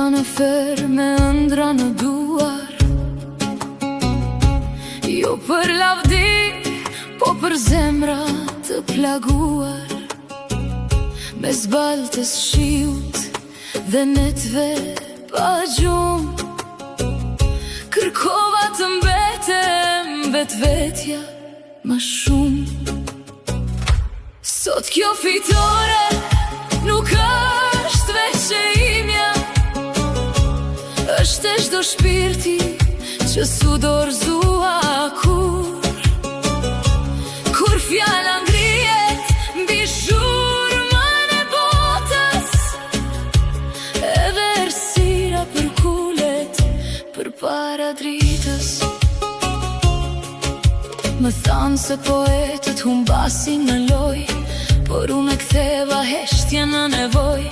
në fer me ëndra në duar, jo për lavdi, po për zemra të plaguar. Me zbaltës shiut dhe netve pa gjumë, kërkova të mbetem vetvetja ma shumë. Sot kjo fitore nuk është veç e imja, është e çdo shpirti që su dorëzua kur fjala ngrihet mbi zhurmën e botës, edhe errësira përkulet përpara dritës. Më thanë se poetët humbasin në loj, por unë e ktheva heshtje në nevoj.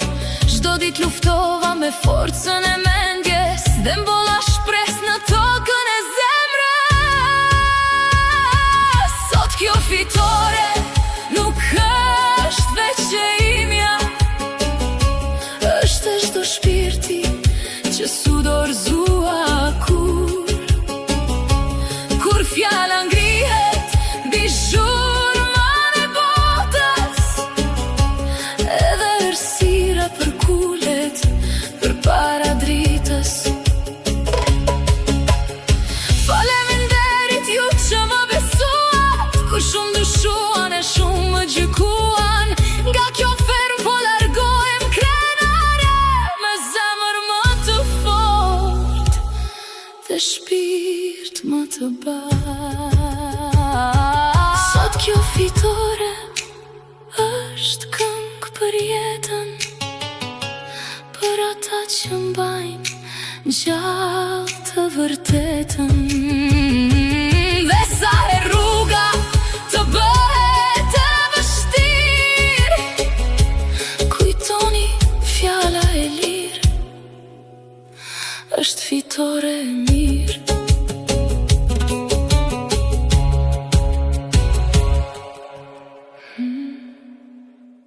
Çdo ditë luftova me forcën e mendjes, dhe mbolla shpresë në tokën e zemrës. Sot kjo fitore nuk është veç e imja, është e çdo shpirti që su dorëzua kur fjala ngrihet mbi zhurmën e botës, edhe errësira përkulet përpara dritës. Faleminderit ju që më besuat, kur shumë dyshuan e shumë më gjykuan. Nga kjo ferm po largohem krenare, me zemër më të fort dhe shpirt më të bardhë. Sot kjo fitore është këngë për jetën, për ata që mbajnë gjallë të vërtetën. Dhe sa e rruga të bëhet e vështirë, kujtoni fjala e lirë, është fitore e mirë.